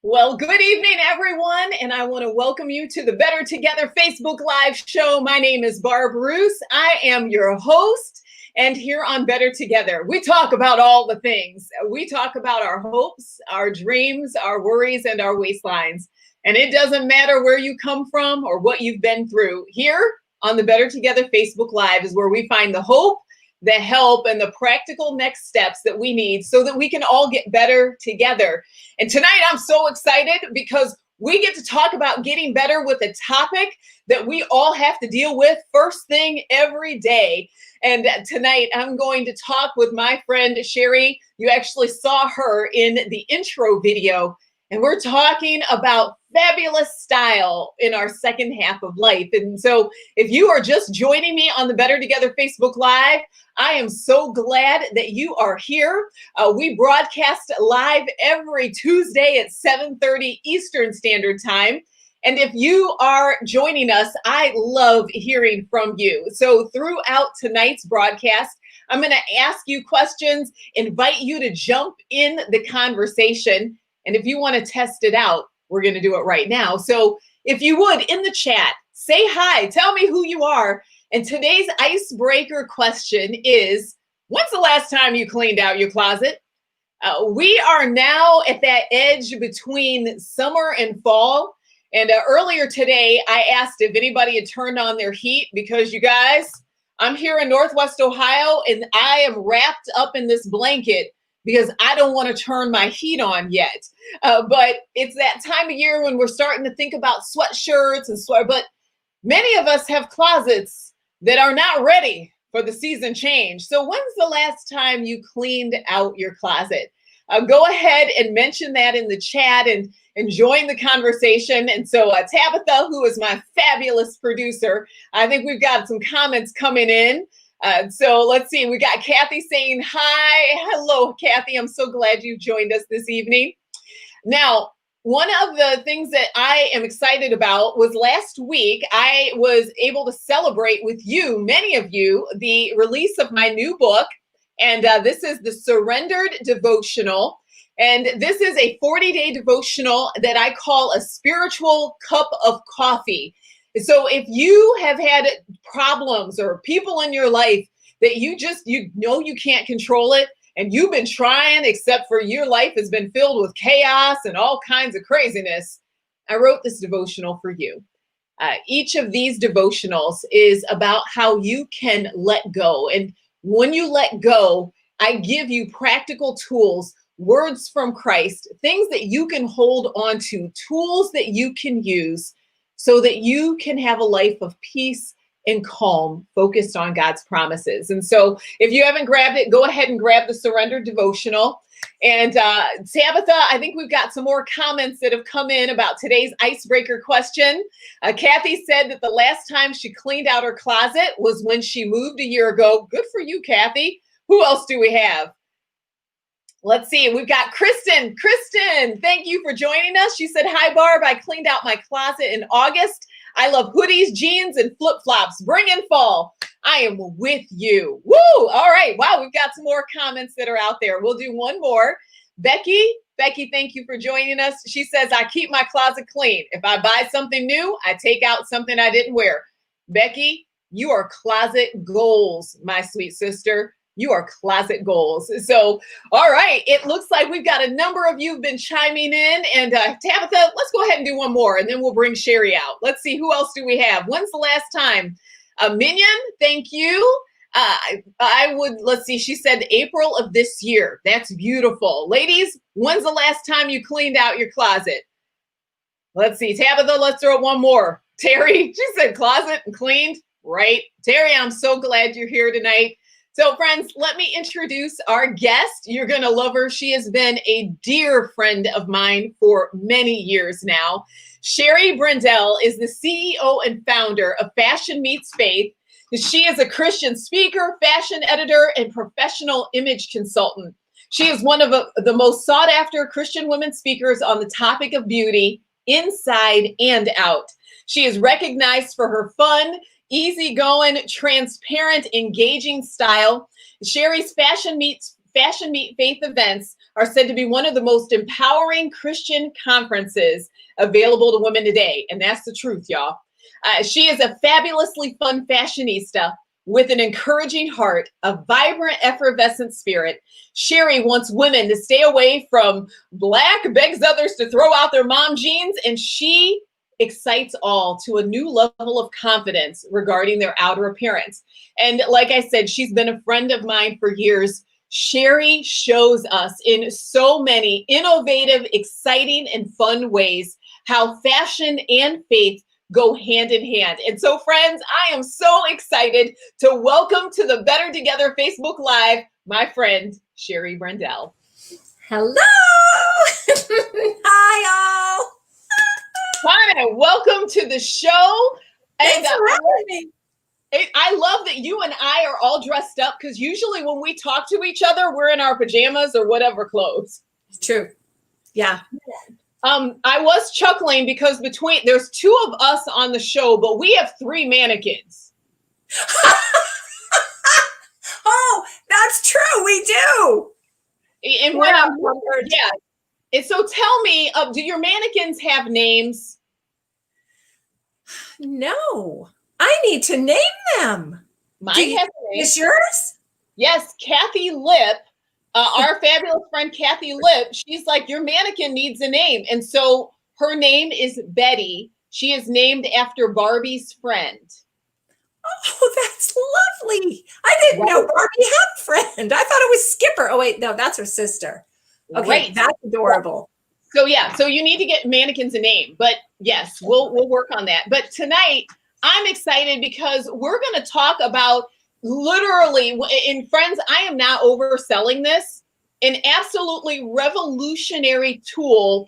Well, good evening, everyone, and I want to welcome you to the Better Together Facebook Live show. My name is Barb Roos. I am your host, and here on Better Together, we talk about all the things. We talk about our hopes, our dreams, our worries, and our waistlines. And it doesn't matter where you come from or what you've been through. Here on the Better Together Facebook Live is where we find the hope, the help, and the practical next steps that we need so that we can all get better together. And tonight I'm so excited because we get to talk about getting better with a topic that we all have to deal with first thing every day. And tonight I'm going to talk with my friend Shari. You actually saw her in the intro video. And we're talking about fabulous style in our second half of life. And so if you are just joining me on the Better Together Facebook Live, I am so glad that you are here. We broadcast live every Tuesday at 7:30 Eastern Standard Time. And if you are joining us, I love hearing from you. So throughout tonight's broadcast, I'm going to ask you questions, invite you to jump in the conversation. And if you want to test it out, we're going to do it right now. So if you would, in the chat, say hi, tell me who you are. And today's icebreaker question is, when's the last time you cleaned out your closet? We are now at that edge between summer and fall. And earlier today, I asked if anybody had turned on their heat because you guys, I'm here in Northwest Ohio and I am wrapped up in this blanket because I don't want to turn my heat on yet. But it's that time of year when we're starting to think about sweatshirts and but many of us have closets that are not ready for the season change. So when's the last time you cleaned out your closet? Go ahead and mention that in the chat and join the conversation. And so Tabitha, who is my fabulous producer, I think we've got some comments coming in. So let's see, we got Kathy saying hi. Hello, Kathy. I'm so glad you joined us this evening. Now, one of the things that I am excited about was last week, I was able to celebrate with you, many of you, the release of my new book. And this is the Surrendered Devotional. And this is a 40-day devotional that I call a spiritual cup of coffee. So if you have had problems or people in your life that you know you can't control it, and you've been trying, except for your life has been filled with chaos and all kinds of craziness, I wrote this devotional for you. Each of these devotionals is about how you can let go. And when you let go, I give you practical tools, words from Christ, things that you can hold on to, tools that you can use so that you can have a life of peace and calm, focused on God's promises. And so if you haven't grabbed it, go ahead and grab the Surrendered Devotional. And Tabitha, I think we've got some more comments that have come in about today's icebreaker question. Kathy said that the last time she cleaned out her closet was when she moved a year ago. Good for you, Kathy. Who else do we have? Let's see. We've got Kristen. Kristen, thank you for joining us. She said, hi, Barb. I cleaned out my closet in August. I love hoodies, jeans, and flip-flops. Bring in fall. I am with you. Woo! All right. Wow, we've got some more comments that are out there. We'll do one more. Becky, thank you for joining us. She says, I keep my closet clean. If I buy something new, I take out something I didn't wear. Becky, you are closet goals, my sweet sister. You are closet goals. So, all right. It looks like we've got a number of you have been chiming in. And Tabitha, let's go ahead and do one more, and then we'll bring Shari out. Let's see, who else do we have? When's the last time? Minion, thank you. Let's see, she said April of this year. That's beautiful. Ladies, when's the last time you cleaned out your closet? Let's see, Tabitha, let's throw one more. Terry, she said closet and cleaned. Right. Terry, I'm so glad you're here tonight. So friends, let me introduce our guest. You're going to love her. She has been a dear friend of mine for many years now. Shari Braendel is the CEO and founder of Fashion Meets Faith. She is a Christian speaker, fashion editor, and professional image consultant. She is one of the most sought after Christian women speakers on the topic of beauty, inside and out. She is recognized for her fun, easygoing, transparent, engaging style. Shari's Fashion Meets Fashion Meet Faith events are said to be one of the most empowering Christian conferences available to women today. And that's the truth, y'all. She is a fabulously fun fashionista with an encouraging heart, a vibrant, effervescent spirit. Shari wants women to stay away from black, begs others to throw out their mom jeans, and she excites all to a new level of confidence regarding their outer appearance. And like I said, she's been a friend of mine for years. Shari shows us in so many innovative, exciting, and fun ways how fashion and faith go hand in hand. And so, friends, I am so excited to welcome to the Better Together Facebook Live, my friend, Shari Braendel. Hello. Hi, all. Hi, welcome to the show. Thanks for having me. I love that you and I are all dressed up, because usually when we talk to each other, we're in our pajamas or whatever clothes. True. Yeah. I was chuckling because there's two of us on the show, but we have three mannequins. Oh, that's true. We do. And when I'm wondering, yeah. And so tell me, do your mannequins have names? No, I need to name them. Mine has a name. Is yours? Yes, Kathy Lip. Our fabulous friend Kathy Lip, she's like, your mannequin needs a name. And so her name is Betty. She is named after Barbie's friend. Oh, that's lovely. I didn't know Barbie had a friend. I thought it was Skipper. Oh, wait, no, that's her sister. Okay, right. That's adorable. So yeah, so you need to get mannequins a name. But yes, we'll work on that. But tonight, I'm excited because we're going to talk about literally, and friends, I am not overselling this, an absolutely revolutionary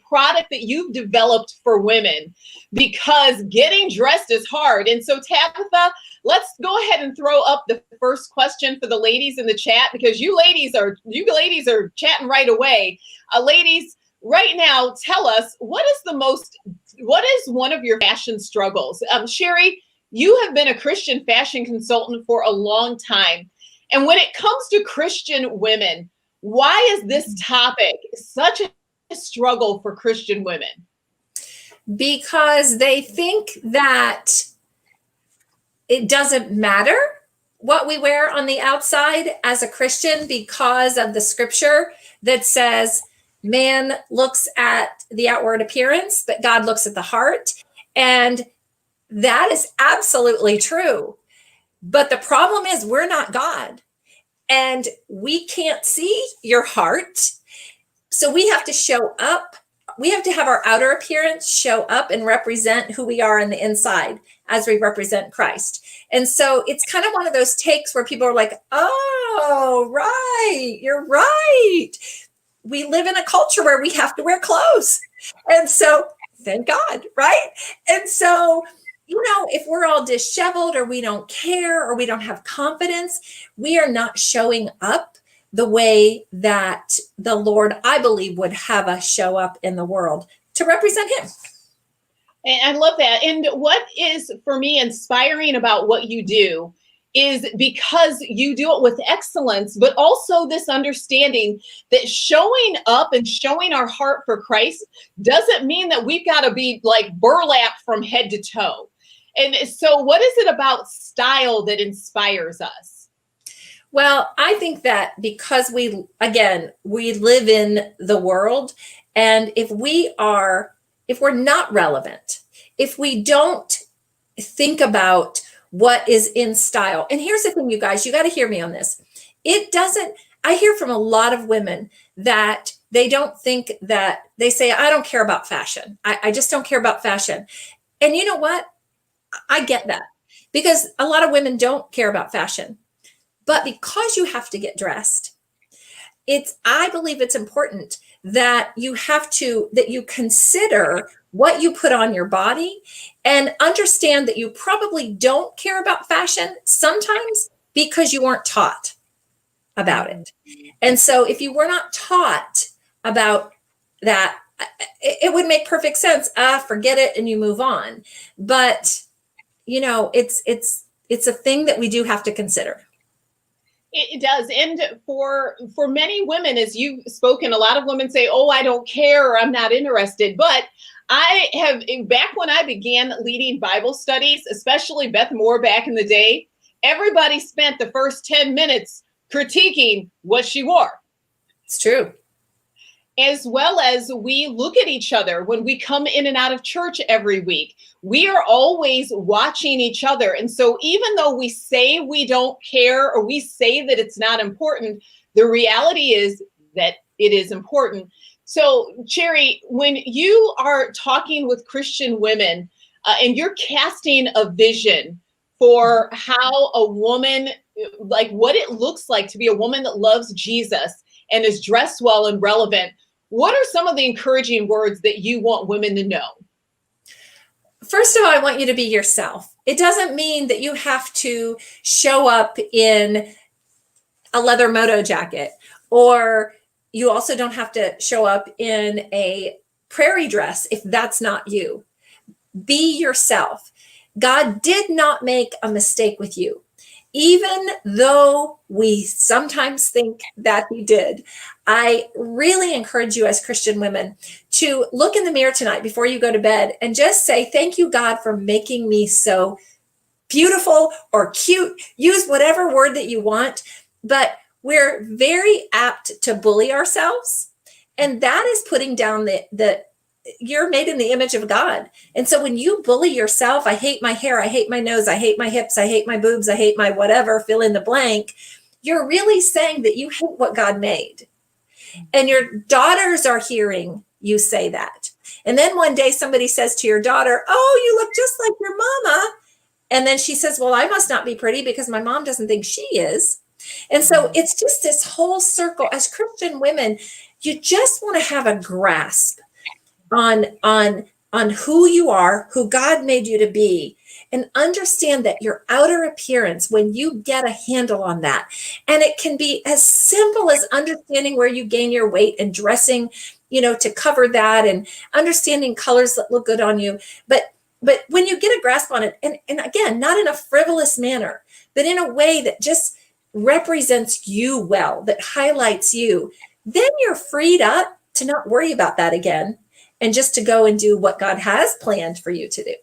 product that you've developed for women, because getting dressed is hard. And so Tabitha, let's go ahead and throw up the first question for the ladies in the chat, because you ladies are chatting right away. Ladies, right now, tell us, what is one of your fashion struggles? Shari, you have been a Christian fashion consultant for a long time. And when it comes to Christian women, why is this topic such a struggle for Christian women? Because they think that it doesn't matter what we wear on the outside as a Christian, because of the scripture that says man looks at the outward appearance, but God looks at the heart. And that is absolutely true. But the problem is we're not God, and we can't see your heart. So we have to show up. We have to have our outer appearance show up and represent who we are in the inside as we represent Christ. And so it's kind of one of those takes where people are like, oh, right, you're right. We live in a culture where we have to wear clothes. And so thank God, right? And so, if we're all disheveled, or we don't care, or we don't have confidence, we are not showing up the way that the Lord, I believe, would have us show up in the world to represent him. And I love that. And what is, for me, inspiring about what you do is because you do it with excellence, but also this understanding that showing up and showing our heart for Christ doesn't mean that we've got to be like burlap from head to toe. And so what is it about style that inspires us? Well, I think that because we live in the world, and if we're not relevant, if we don't think about what is in style. And here's the thing, you guys, you got to hear me on this. I hear from a lot of women that they don't think that, they say, I don't care about fashion. I just don't care about fashion. And you know what? I get that, because a lot of women don't care about fashion, but because you have to get dressed, I believe it's important that you consider what you put on your body, and understand that you probably don't care about fashion sometimes because you weren't taught about it. And so if you were not taught about that, it would make perfect sense. Forget it, and you move on. But it's a thing that we do have to consider. It does. And for many women, as you've spoken, a lot of women say, oh, I don't care, or I'm not interested. But I have, back when I began leading Bible studies, especially Beth Moore back in the day, everybody spent the first 10 minutes critiquing what she wore. It's true. As well as we look at each other when we come in and out of church every week. We are always watching each other. And so even though we say we don't care or we say that it's not important, the reality is that it is important. So, Shari, when you are talking with Christian women and you're casting a vision for how a woman, like what it looks like to be a woman that loves Jesus and is dressed well and relevant, what are some of the encouraging words that you want women to know? First of all, I want you to be yourself. It doesn't mean that you have to show up in a leather moto jacket, or you also don't have to show up in a prairie dress if that's not you. Be yourself. God did not make a mistake with you, even though we sometimes think that he did. I really encourage you as Christian women to look in the mirror tonight before you go to bed and just say, thank you, God, for making me so beautiful or cute. Use whatever word that you want, but we're very apt to bully ourselves. And that is putting down the you're made in the image of God. And so when you bully yourself, I hate my hair, I hate my nose, I hate my hips, I hate my boobs, I hate my whatever, fill in the blank, you're really saying that you hate what God made. And your daughters are hearing you say that. And then one day somebody says to your daughter, oh, you look just like your mama. And then she says, well, I must not be pretty because my mom doesn't think she is. And so it's just this whole circle. As Christian women, you just want to have a grasp on who you are, who God made you to be, and understand that your outer appearance, when you get a handle on that, and it can be as simple as understanding where you gain your weight and dressing, to cover that, and understanding colors that look good on you. But when you get a grasp on it, and again, not in a frivolous manner, but in a way that just represents you well, that highlights you, then you're freed up to not worry about that again, and just to go and do what God has planned for you to do.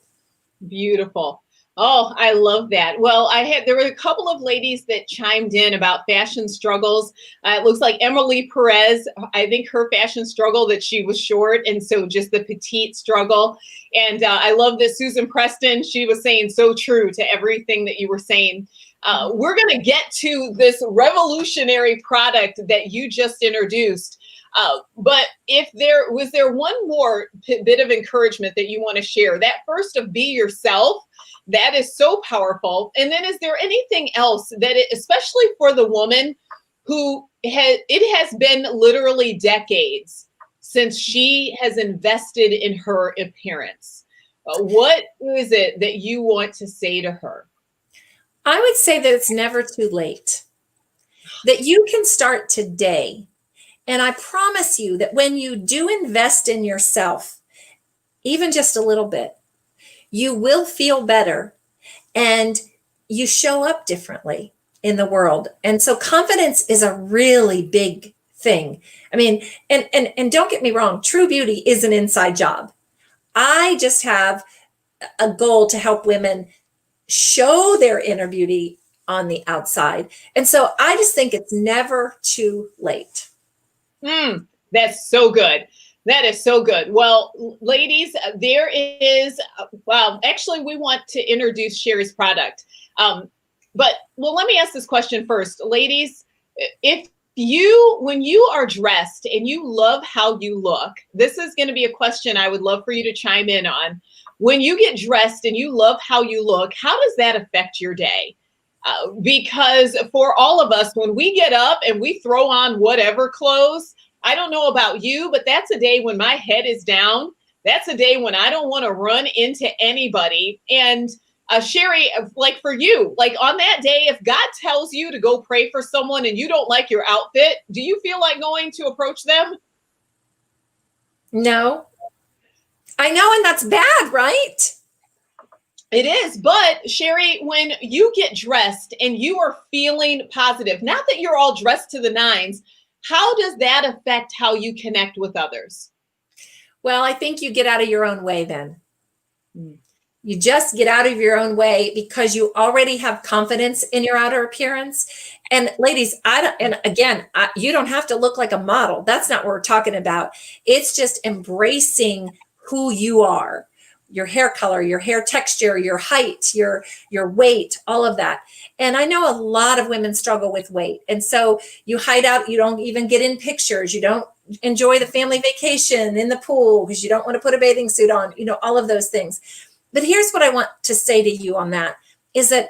Beautiful. Oh, I love that. Well, there were a couple of ladies that chimed in about fashion struggles. It looks like Emily Perez, I think her fashion struggle that she was short, and so just the petite struggle. And I love this Susan Preston. She was saying so true to everything that you were saying. We're going to get to this revolutionary product that you just introduced. But if was there one more bit of encouragement that you want to share? That first of be yourself, that is so powerful. And then is there anything else that, especially for the woman who it has been literally decades since she has invested in her appearance? What is it that you want to say to her? I would say that it's never too late, that you can start today. And I promise you that when you do invest in yourself, even just a little bit, you will feel better and you show up differently in the world. And so confidence is a really big thing. I mean, and don't get me wrong, true beauty is an inside job. I just have a goal to help women show their inner beauty on the outside. And so I just think it's never too late. That's so good. That is so good. Well, ladies, there is, actually, we want to introduce Shari's product. But let me ask this question first. Ladies, when you are dressed and you love how you look, this is going to be a question I would love for you to chime in on. When you get dressed and you love how you look, how does that affect your day? Because for all of us, when we get up and we throw on whatever clothes, I don't know about you, but that's a day when my head is down. That's a day when I don't want to run into anybody. And Shari, like for you, like on that day, if God tells you to go pray for someone and you don't like your outfit, do you feel like going to approach them? No. I know, and that's bad, right? It is. But Shari, when you get dressed and you are feeling positive, not that you're all dressed to the nines, how does that affect how you connect with others? Well, I think you get out of your own way then. You just get out of your own way because you already have confidence in your outer appearance. And ladies, you don't have to look like a model. That's not what we're talking about. It's just embracing who you are, your hair color, your hair texture, your height, your weight, all of that. And I know a lot of women struggle with weight. And so you hide out, you don't even get in pictures. You don't enjoy the family vacation in the pool because you don't want to put a bathing suit on, all of those things. But here's what I want to say to you on that is that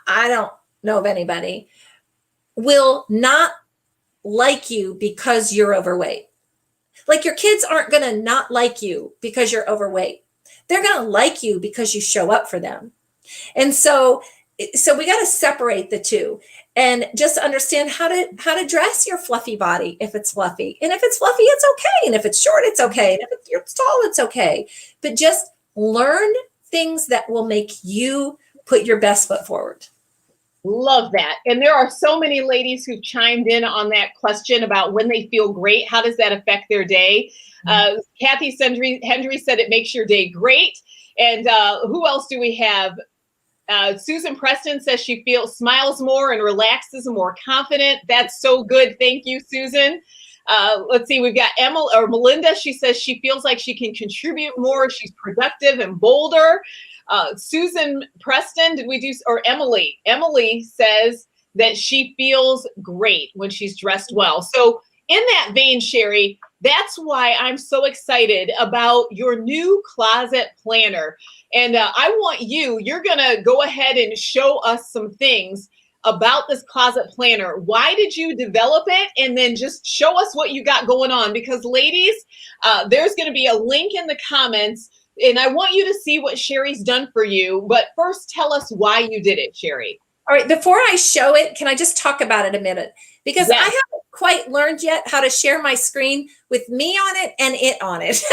I don't know of anybody, will not like you because you're overweight. Like your kids aren't going to not like you because you're overweight. They're going to like you because you show up for them. And so we got to separate the two and just understand how to dress your fluffy body if it's fluffy. And if it's fluffy, it's okay. And if it's short, it's okay. And if it's tall, it's okay. But just learn things that will make you put your best foot forward. Love that. And there are so many ladies who've chimed in on that question about when they feel great. How does that affect their day? Kathy Hendry said it makes your day great. And who else do we have? Susan Preston says she smiles more and relaxes and more confident. That's so good. Thank you, Susan. Let's see. We've got Melinda. She says she feels like she can contribute more. She's productive and bolder. Susan Preston, or Emily? Emily says that she feels great when she's dressed well. So in that vein, Shari, that's why I'm so excited about your new closet planner. And I want you're going to go ahead and show us some things about this closet planner. Why did you develop it? And then just show us what you got going on. Because ladies, there's going to be a link in the comments. And I want you to see what Shari's done for you. But first, tell us why you did it, Shari. All right. Before I show it, can I just talk about it a minute? Because I haven't quite learned yet how to share my screen with me on it and it on it. So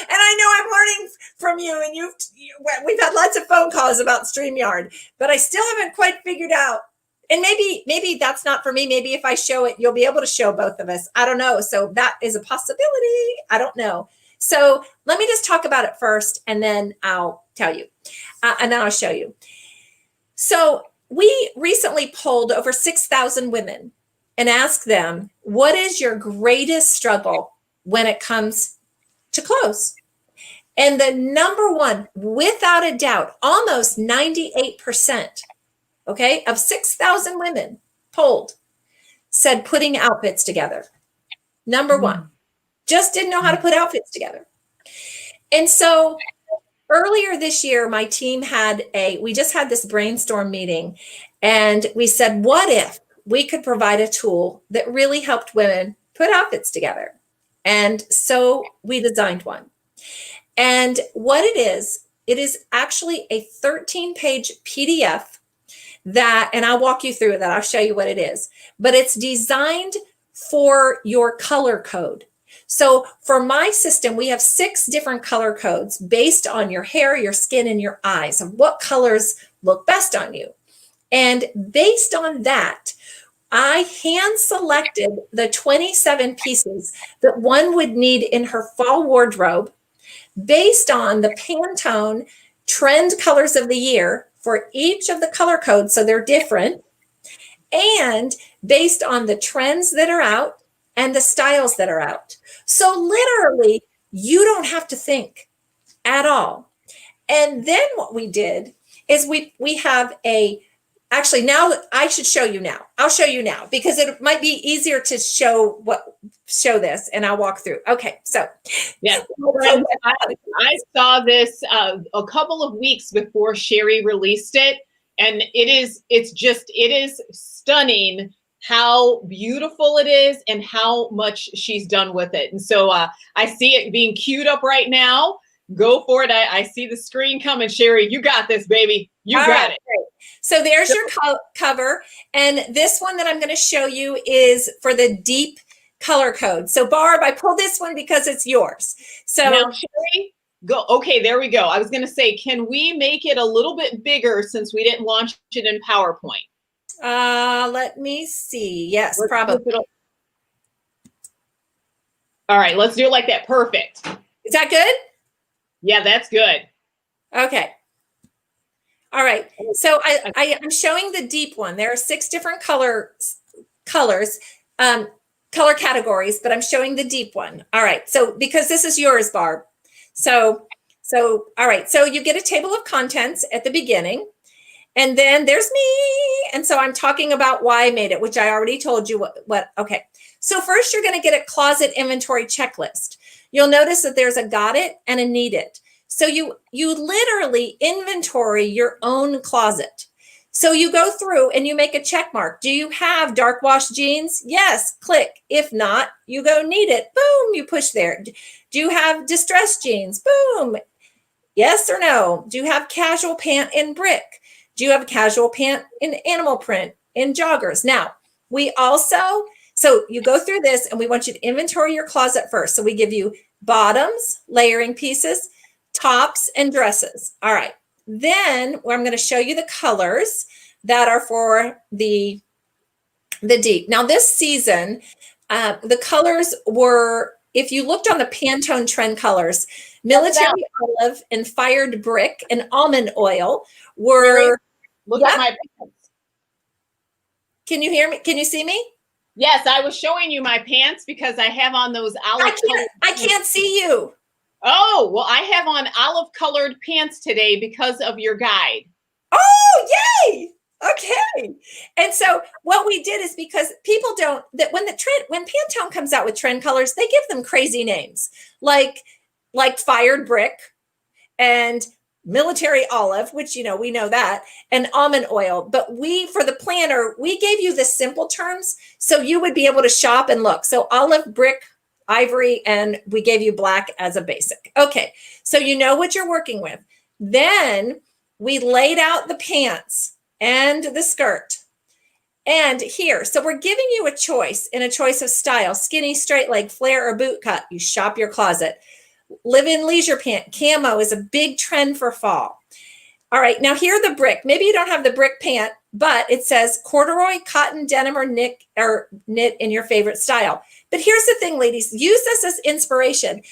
I know I'm learning from you, and we've had lots of phone calls about StreamYard, but I still haven't quite figured out. And maybe that's not for me. Maybe if I show it, you'll be able to show both of us. I don't know. So that is a possibility. I don't know. So let me just talk about it first, and then I'll tell you, and then I'll show you. So we recently polled over 6,000 women and asked them, what is your greatest struggle when it comes to clothes? And the number one, without a doubt, almost 98%, okay, of 6,000 women polled said putting outfits together. Number one, just didn't know how to put outfits together. And so earlier this year, my team we just had this brainstorm meeting, and we said, what if we could provide a tool that really helped women put outfits together? And so we designed one. And what it is actually a 13-page PDF and I'll walk you through that. I'll show you what it is, but it's designed for your color code. So for my system, we have 6 different color codes based on your hair, your skin, and your eyes, of what colors look best on you. And based on that, I hand selected the 27 pieces that one would need in her fall wardrobe based on the Pantone trend colors of the year for each of the color codes, so they're different, and based on the trends that are out and the styles that are out. So literally, you don't have to think at all. And then what we did is we have actually, now I should show you now. I'll show you now because it might be easier to show this, and I'll walk through. Okay, so yeah, I saw this a couple of weeks before Shari released it, and it is stunning how beautiful it is and how much she's done with it. And so I see it being queued up right now. Go for it. I see the screen coming. Shari, you got this, baby. You got it. Great. So there's your cover. And this one that I'm going to show you is for the deep color code. So Barb, I pulled this one because it's yours. So now, Shari, go. Okay, there we go. I was going to say, can we make it a little bit bigger since we didn't launch it in PowerPoint? let me see. Yes, probably. All right, let's do it like that. Perfect. Is that good? Yeah, that's good. Okay. All right. So I'm showing the deep one. There are 6 different color categories, but I'm showing the deep one. All right. So because this is yours, Barb. So all right. So you get a table of contents at the beginning, and then there's me. And so I'm talking about why I made it, which I already told you what. Okay. So first you're going to get a closet inventory checklist. You'll notice that there's a got it and a need it. So you literally inventory your own closet. So you go through and you make a check mark. Do you have dark wash jeans? Yes, click. If not, you go need it. Boom, you push there. Do you have distressed jeans? Boom. Yes or no? Do you have casual pant in brick? Do you have a casual pant in animal print, in joggers? Now, so you go through this and we want you to inventory your closet first. So we give you bottoms, layering pieces, tops, and dresses. All right. Then I'm going to show you the colors that are for the deep. Now this season, the colors were, if you looked on the Pantone trend colors, military olive and fired brick and almond oil were. Look at my pants. Can you hear me? Can you see me? Yes, I was showing you my pants because I have on those olive. I can't see you. Oh, well, I have on olive colored pants today because of your guide. Oh, yay. Okay. And so what we did is because people don't, that when Pantone comes out with trend colors, they give them crazy names like fired brick and military olive, which, we know that, and almond oil. But for the planner, we gave you the simple terms so you would be able to shop and look. So olive, brick, ivory, and we gave you black as a basic. Okay, so you know what you're working with. Then we laid out the pants and the skirt. And here, so we're giving you a choice of style, skinny, straight leg, flare, or boot cut. You shop your closet. Live-in leisure pant, camo is a big trend for fall. All right, now here are the brick. Maybe you don't have the brick pant, but it says corduroy, cotton, denim, or knit in your favorite style. But here's the thing, ladies, use this as inspiration.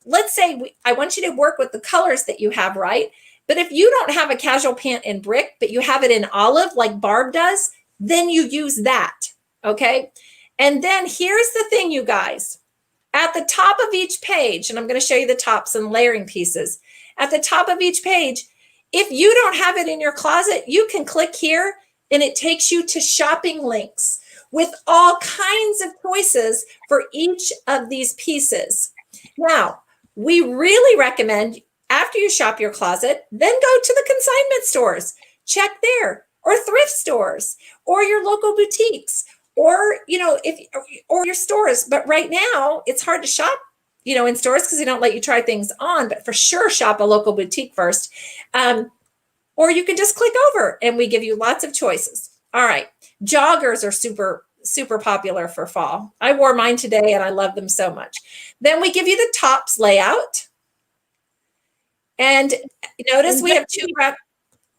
Let's say I want you to work with the colors that you have, right? But if you don't have a casual pant in brick, but you have it in olive like Barb does, then you use that, okay? And then here's the thing, you guys. At the top of each page, and I'm going to show you the tops and layering pieces. At the top of each page, if you don't have it in your closet, you can click here and it takes you to shopping links with all kinds of choices for each of these pieces. Now, we really recommend after you shop your closet, then go to the consignment stores, check there, or thrift stores, or your local boutiques, or or your stores. But right now it's hard to shop in stores because they don't let you try things on, but for sure shop a local boutique first, or you can just click over and we give you lots of choices. All right, joggers are super popular for fall. I wore mine today and I love them so much. Then we give you the tops layout, and notice we have 2 wrap.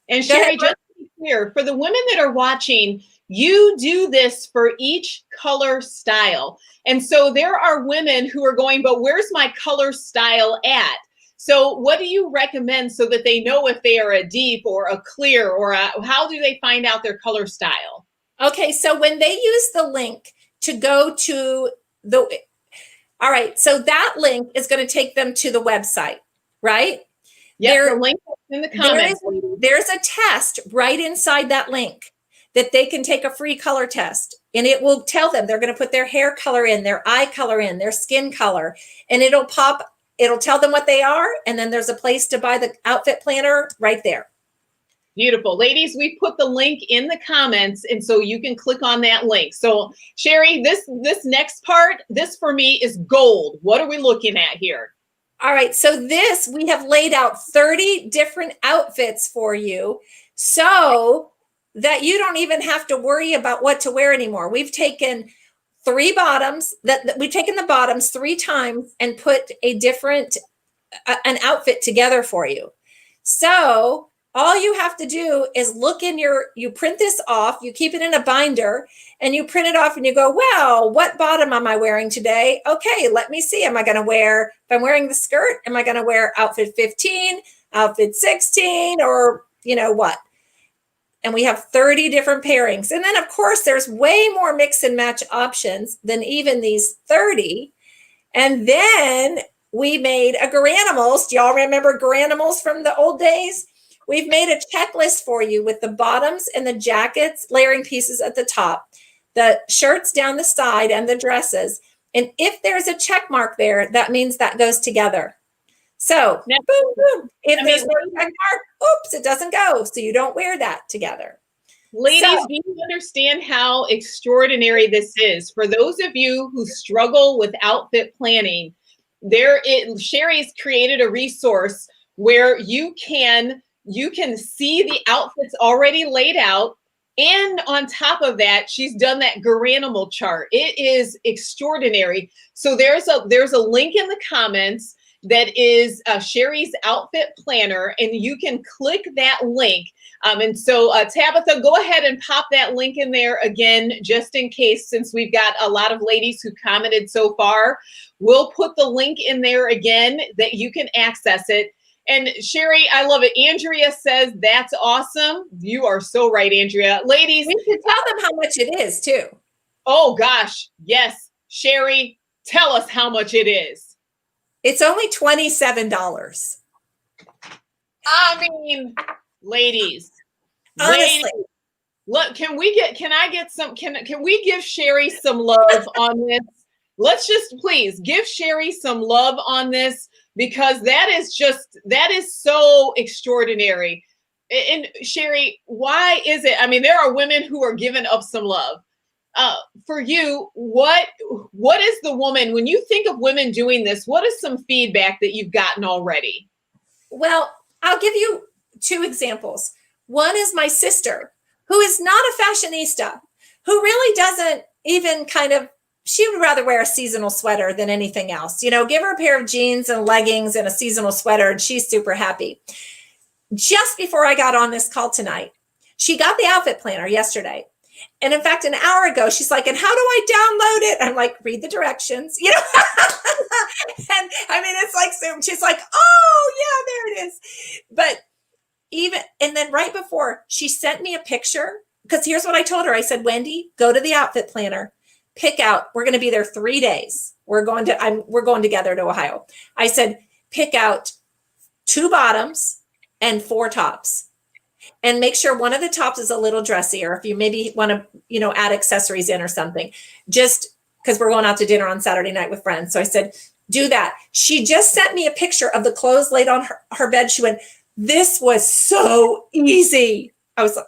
And Shari, just to be clear, for the women that are watching, you do this for each color style. And so there are women who are going, but where's my color style at? So what do you recommend so that they know if they are a deep or a clear or how do they find out their color style? Okay, so when they use the link to go to all right, so that link is going to take them to the website, right? Yeah, the link is in the comments. There's a test right inside that link that they can take a free color test, and it will tell them they're going to put their hair color in, their eye color in, their skin color, and it'll tell them what they are, and then there's a place to buy the outfit planner right there. Beautiful. Ladies, we put the link in the comments, and so you can click on that link. So Shari, this next part, this for me is gold. What are we looking at here? All right, so we have laid out 30 different outfits for you so that you don't even have to worry about what to wear anymore. We've taken 3 bottoms that we've taken the bottoms 3 times and put a different an outfit together for you. So all you have to do is look in you print this off, you keep it in a binder, and you print it off and you go, well, what bottom am I wearing today? Okay, let me see. Am I going to wear, if I'm wearing the skirt, am I going to wear outfit 15, outfit 16, or what? And we have 30 different pairings. And then, of course, there's way more mix and match options than even these 30. And then we made a Garanimals. Do y'all remember Garanimals from the old days? We've made a checklist for you with the bottoms and the jackets, layering pieces at the top, the shirts down the side, and the dresses. And if there's a check mark there, that means that goes together. So, boom, boom. If there's no check mark, oops, it doesn't go. So you don't wear that together. Ladies, do you understand how extraordinary this is? For those of you who struggle with outfit planning, Shari's created a resource where you can see the outfits already laid out. And on top of that, she's done that Garanimal chart. It is extraordinary. So there's a link in the comments that is Shari's outfit planner, and you can click that link. And so Tabitha, go ahead and pop that link in there again, just in case, since we've got a lot of ladies who commented so far. We'll put the link in there again that you can access it. And Shari, I love it. Andrea says, that's awesome. You are so right, Andrea. Ladies, we should tell them how much it is too. Oh gosh, yes. Shari, tell us how much it is. It's only $27. I mean, ladies, honestly, look, can we give Shari some love on this? Let's just please give Shari some love on this, because that is so extraordinary. And Shari, why is it? I mean, there are women who are giving up some love. For you, what is the woman, when you think of women doing this, what is some feedback that you've gotten already? Well, I'll give you 2 examples. One is my sister, who is not a fashionista, who really doesn't even she would rather wear a seasonal sweater than anything else. Give her a pair of jeans and leggings and a seasonal sweater, and she's super happy. Just before I got on this call tonight, she got the outfit planner yesterday. And in fact, an hour ago, she's like, and how do I download it? I'm like, read the directions, And I mean, it's like, she's like, oh yeah, there it is. But and then right before, she sent me a picture, because here's what I told her. I said, Wendy, go to the outfit planner, pick out, we're going to be there 3 days. We're going together to Ohio. I said, pick out 2 bottoms and 4 tops. And make sure one of the tops is a little dressier. If you maybe want to, add accessories in or something, just because we're going out to dinner on Saturday night with friends. So I said, do that. She just sent me a picture of the clothes laid on her bed. She went, this was so easy. I was like,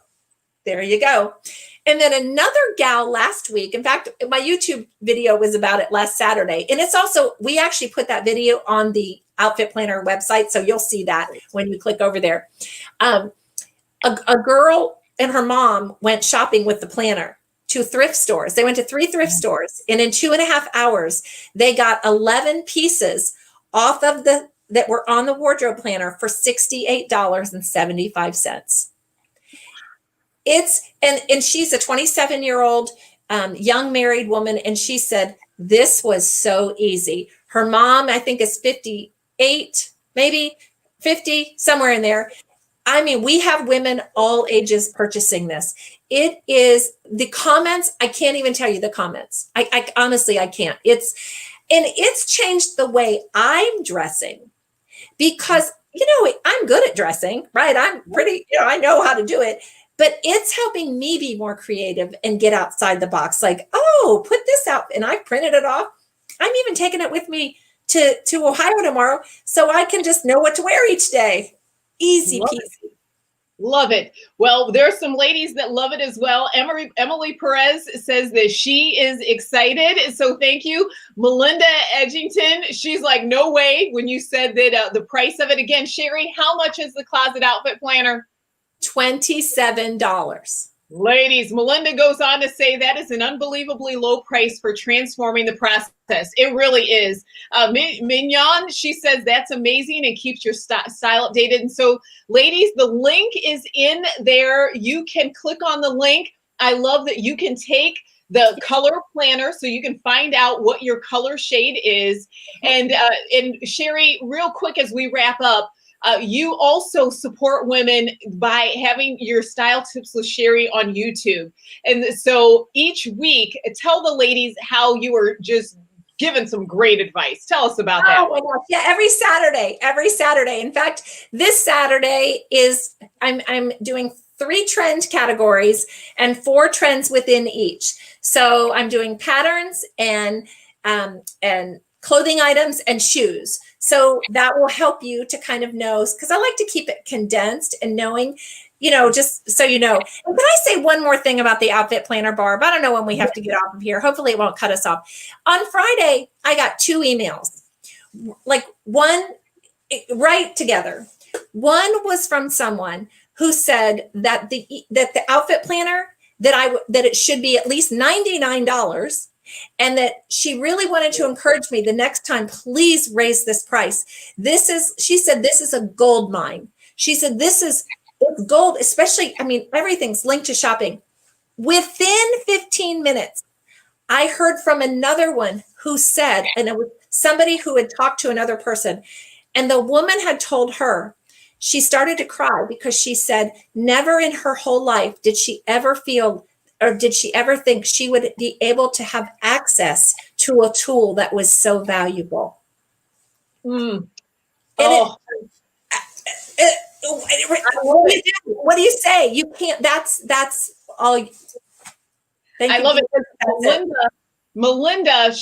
there you go. And then another gal last week, in fact, my YouTube video was about it last Saturday. And it's also, we actually put that video on the Outfit Planner website. So you'll see that when you click over there. A girl and her mom went shopping with the planner to thrift stores. They went to 3 thrift stores, and in 2.5 hours, they got 11 pieces off of that were on the wardrobe planner for $68.75. And she's a 27-year-old young married woman, and she said, this was so easy. Her mom, I think, is 58, maybe 50, somewhere in there. I mean, we have women all ages purchasing this. It is the comments. I can't even tell you the comments. I honestly, I can't. It's changed the way I'm dressing, because, I'm good at dressing, right? I'm pretty, I know how to do it, but it's helping me be more creative and get outside the box. Like, oh, put this out, and I've printed it off. I'm even taking it with me to Ohio tomorrow, so I can just know what to wear each day. Easy peasy. Love it. Well, there's some ladies that love it as well. Emily Perez says that she is excited. So thank you. Melinda Edgington, she's like, no way, when you said that the price of it. Again, Shari, how much is the closet outfit planner? $27. Ladies, Melinda goes on to say that is an unbelievably low price for transforming the process. It really is. Mignon, she says that's amazing and keeps your style updated. And so, ladies, the link is in there. You can click on the link. I love that you can take the color planner so you can find out what your color shade is. And Shari, real quick as we wrap up, you also support women by having your Style Tips with Shari on YouTube. And so each week, tell the ladies how you are just giving some great advice. Tell us about that. Oh my gosh. Yeah, every Saturday. In fact, this Saturday is I'm doing 3 trend categories and 4 trends within each. So I'm doing patterns and clothing items and shoes. So that will help you to kind of know, because I like to keep it condensed and knowing, just so you know. And can I say one more thing about the outfit planner, Barb? I don't know when we have to get off of here. Hopefully it won't cut us off. On Friday, I got 2 emails, like one right together. One was from someone who said that the outfit planner, that it should be at least $99. And that she really wanted to encourage me the next time, please raise this price. She said, this is a gold mine. She said, it's gold, especially, everything's linked to shopping. Within 15 minutes, I heard from another one who said, and it was somebody who had talked to another person, and the woman had told her, she started to cry because she said, never in her whole life did she ever feel, or did she ever think she would be able to have access to a tool that was so valuable? Mm. Oh. What do you say? You can't, that's all. I love it. Melinda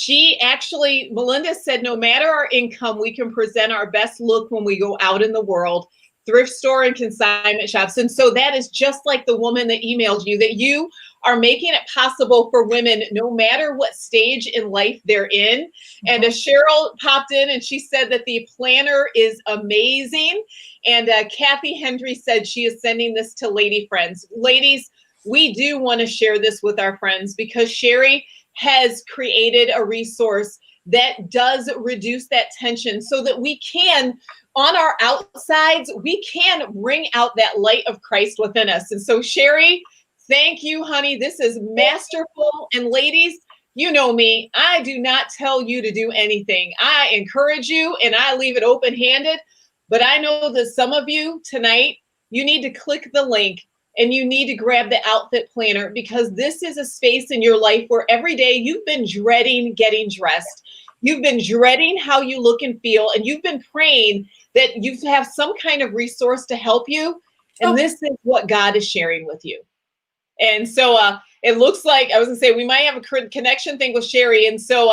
said, no matter our income, we can present our best look when we go out in the world, thrift store and consignment shops. And so that is just like the woman that emailed you, that you are making it possible for women, no matter what stage in life they're in. And Cheryl popped in and she said that the planner is amazing. And Kathy Hendry said she is sending this to lady friends. Ladies, we do want to share this with our friends because Shari has created a resource that does reduce that tension so that we can, on our outsides, we can bring out that light of Christ within us. And so Shari, thank you, honey. This is masterful. And ladies, you know me, I do not tell you to do anything. I encourage you and I leave it open-handed. But I know that some of you tonight, you need to click the link and you need to grab the outfit planner, because this is a space in your life where every day you've been dreading getting dressed. You've been dreading how you look and feel, and you've been praying that you have some kind of resource to help you. And this is what God is sharing with you. And so it looks like, I was gonna say, we might have a connection thing with Shari. And so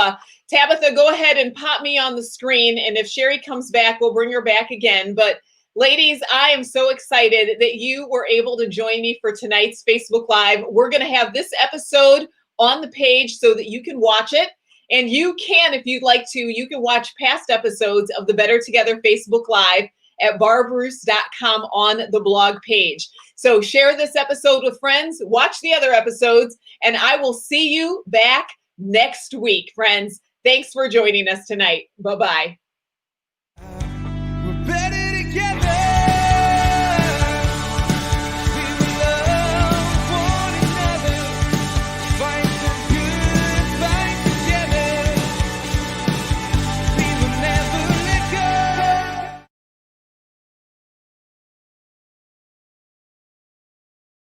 Tabitha, go ahead and pop me on the screen. And if Shari comes back, we'll bring her back again. But ladies, I am so excited that you were able to join me for tonight's Facebook Live. We're gonna have this episode on the page so that you can watch it. And you can, if you'd like to, you can watch past episodes of the Better Together Facebook Live at barbruce.com on the blog page. So share this episode with friends, watch the other episodes, and I will see you back next week, friends. Thanks for joining us tonight. Bye-bye.